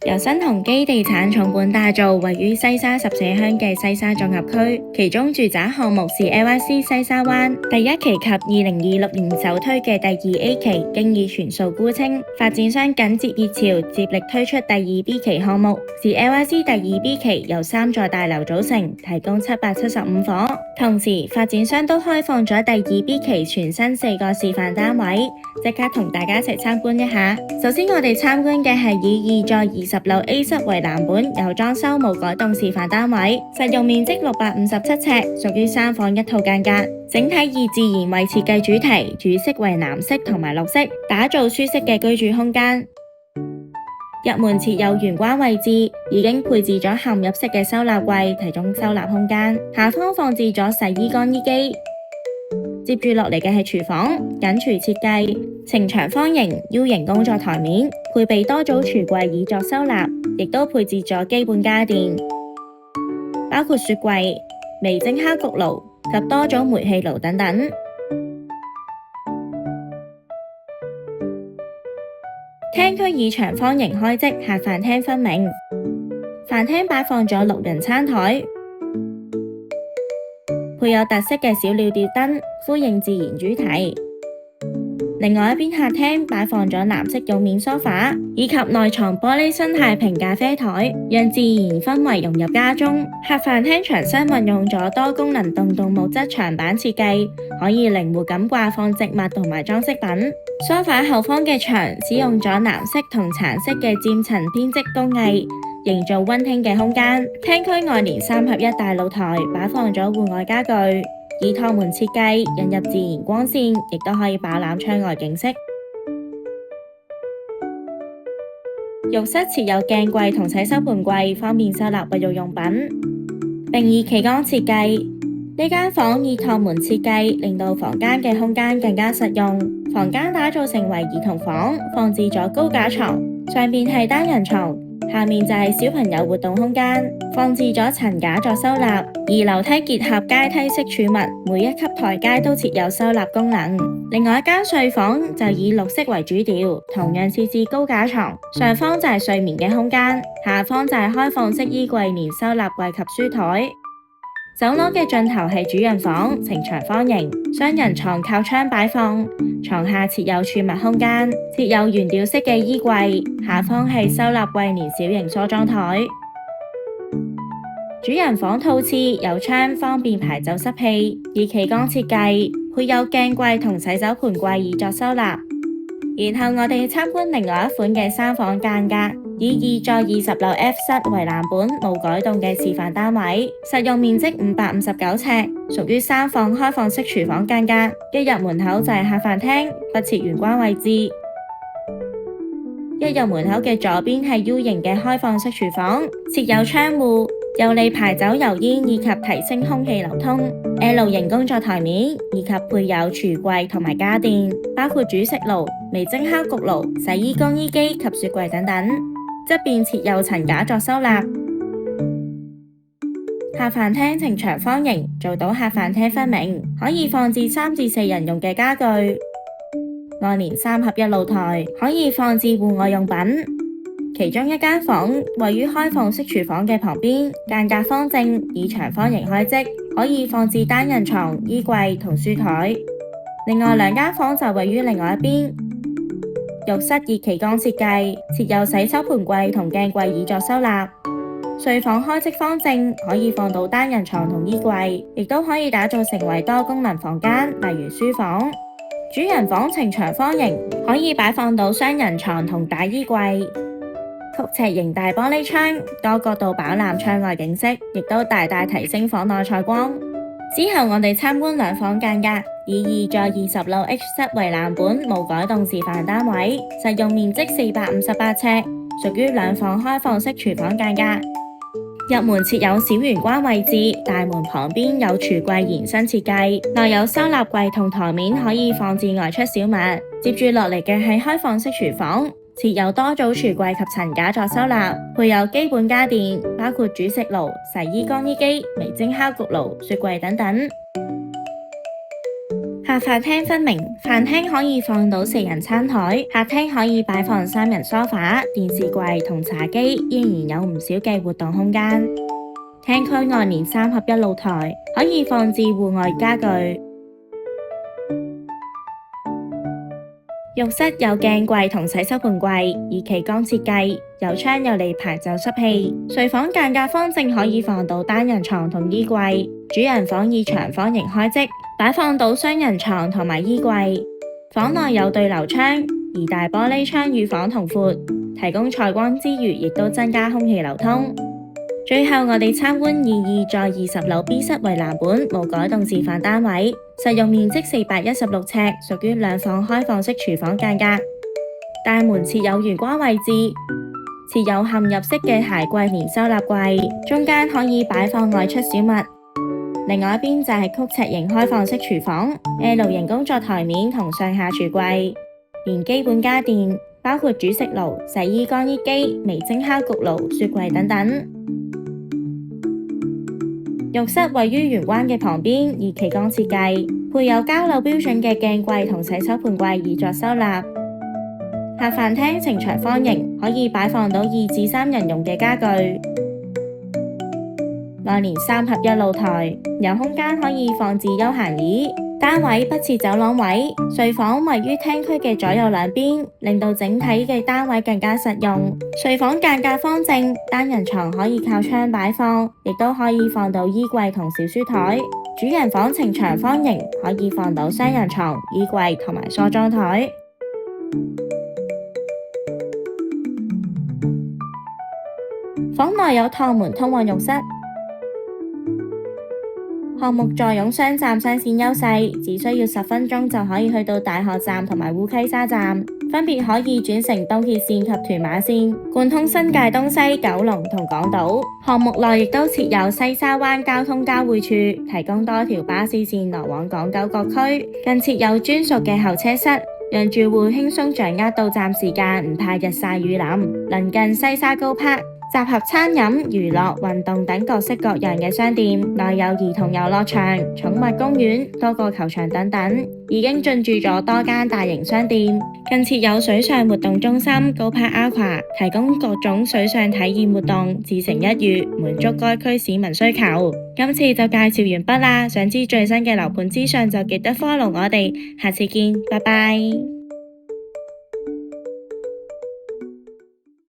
由新鴻基地產重本打造，位於西沙14鄉嘅西沙綜合區，其中住宅項目是 LIC 西沙灣第一期及2026年首推嘅第2 A 期，經已全數沽清。發展商緊接熱潮，接力推出第2 B 期項目，是 LIC 第2 B 期，由3座大樓組成，提供775伙。同時，發展商都開放咗第2 B 期全新4個示範單位，即刻同大家一齊參觀一下。首先，我哋參觀嘅係以2座20樓 A 室為藍本，有裝修冇改動示範單位，實用面積657尺，屬於3房1套間隔。整體以自然為設計主題，主色為藍色同埋綠色，打造舒適嘅居住空間。入門設有玄關位置，已經配置咗嵌入式嘅收納櫃，提供收納空間。下方放置咗洗衣乾衣機。接住落嚟嘅係廚房，緊廚設計，呈長方形 U 型工作台面，配備多組櫥櫃以作收納，亦都配置咗基本家電，包括雪櫃、微蒸烤焗爐及多組煤氣爐等等。廳區以長方形開則，客飯廳分明。飯廳擺放咗6人餐台，配有特色嘅小鳥吊燈，呼應自然主題。另外一邊客廳擺放咗藍色絨面梳化，以及內藏玻璃生態瓶咖啡台，讓自然氛圍融入家中。客飯廳牆身運用咗多功能動動木質牆板設計，可以靈活咁掛放植物同埋裝飾品。梳化後方嘅牆使用咗藍色同橙色嘅漸層編織工藝，營造溫馨嘅空間。廳區外連3合1大露台，擺放咗戶外家具，以趟門設計引入自然光線，亦都可以飽覽窗外景色。浴室設有鏡櫃同洗手盆櫃，方便收納衛浴用品，並以企缸設計。呢間房以趟門設計，令到房間嘅空間更加實用。房間打造成為兒童房，放置咗高架床，上面係單人床，下面就係小朋友活動空間，放置咗層架作收納。而樓梯結合階梯式儲物，每一級台階都設有收納功能。另外一間睡房就以綠色為主調，同樣設置高架床，上方就係睡眠嘅空間，下方就係開放式衣櫃連收納櫃及書台。走廊嘅盡頭係主人房，呈長方形，雙人床靠窗擺放，床下設有儲物空間，設有懸吊式嘅衣櫃，下方係收納櫃連小型梳妝台。主人房套廁有窗，方便排走濕氣，以企缸設計，配有鏡櫃同洗手盆櫃以作收納。然後我哋參觀另外一款嘅3房間隔，以2座20樓 F 室為藍本，冇改動嘅示範單位，實用面積559尺，屬於3房開放式廚房間隔。一入門口就係客飯廳，不設玄關位置。一入門口嘅左邊係 U 型嘅開放式廚房，設有窗戶，有利排走油煙以及提升空氣流通。L 型工作台面以及配有櫥櫃同埋家電，包括煮食爐、微蒸烤焗爐、洗衣乾衣機及雪櫃等等。側邊設有層架作收納。客飯廳呈長方形，做到客飯廳分明，可以放置3至4人用嘅家具。外連3合1露台，可以放置戶外用品。其中一間房位於開放式廚房嘅旁邊，間隔方正，以長方形開則，可以放置單人床、衣櫃同書台。另外2間房就位於另外一邊。浴室以企缸設計，設有洗手盆櫃同鏡櫃以作收納。睡房開則方正，可以放到單人床同衣櫃，亦都可以打造成為多功能房間，例如書房。主人房呈長方形，可以擺放到雙人床同大衣櫃。曲斜型大玻璃窗，多角度飽覽窗外景色，亦都大大提升房內採光。之後我哋參觀2房間隔，以2座20樓 H 室為藍本，冇改動示範單位，實用面積458尺，屬於2房開放式廚房間隔。入門設有小玄關位置，大門旁邊有櫥櫃延伸設計，內有收納櫃同台面可以放置外出小物。接住落嚟嘅係開放式廚房，設有多組櫥櫃及層架作收納，配有基本家電，包括煮食爐、洗衣乾衣機、微蒸烤焗爐、雪櫃等等。客飯廳分明，飯廳可以放到4人餐台，客廳可以擺放3人梳化、電視櫃同茶几，依然有唔少嘅活動空間。廳區外連3合1露台，可以放置戶外家具。浴室有鏡櫃同洗手盆櫃，以企缸設計，有窗又嚟排走濕氣。睡房間隔方正，可以放到單人床同衣櫃。主人房以長方形開積，擺放到雙人床同埋衣櫃。房內有對流窗，而大玻璃窗與房同闊，提供採光之餘，亦都增加空氣流通。最後我哋參觀以在20樓 B 室為藍本無改動示範單位，實用面積416尺，屬於2房開放式廚房間隔。大門設有玄關位置，設有嵌入式嘅鞋櫃連收納櫃，中間可以擺放外出小物。另外一邊就係曲尺型開放式廚房 ，L 型工作台面同上下櫥櫃，連基本家電包括煮食爐、洗衣乾衣機、微蒸烤焗爐、雪櫃等等。浴室位於玄關嘅旁邊，以企缸設計，配有交樓標準嘅鏡櫃同洗手盆櫃以作收納。客飯廳呈長方形，可以擺放到2至3人用嘅家具。內連3合1露台，有空間可以放置休閒椅。單位不設走廊位，睡房位於廳區嘅左右兩邊，令到整體嘅單位更加實用。睡房間隔方正，單人床可以靠窗擺放，亦都可以放到衣櫃同小書台。主人房呈長方形，可以放到雙人床、衣櫃同埋梳妝台。房內有趟門通往浴室。項目坐擁雙站雙線優勢，只需要10分鐘就可以去到大學站同埋烏溪沙站，分別可以轉乘東鐵線及屯馬線，貫通新界東西、九龍同港島。項目內亦都設有西沙灣交通交匯處，提供多條巴士線來往港九各區，更設有專屬嘅候車室，讓住戶輕鬆掌握到站時間，唔怕日曬雨淋。鄰近西沙高柏，集合餐飲、娛樂、運動等各式各樣嘅商店，內有兒童遊樂場、寵物公園、多個球場等等，已經進駐咗多間大型商店，更設有水上活動中心高柏 Aqua， 提供各種水上體驗活動，自成一娛，滿足該區市民需求。今次就介紹完畢啦，想知最新嘅樓盤資訊就記得 follow 我哋，下次見，拜拜。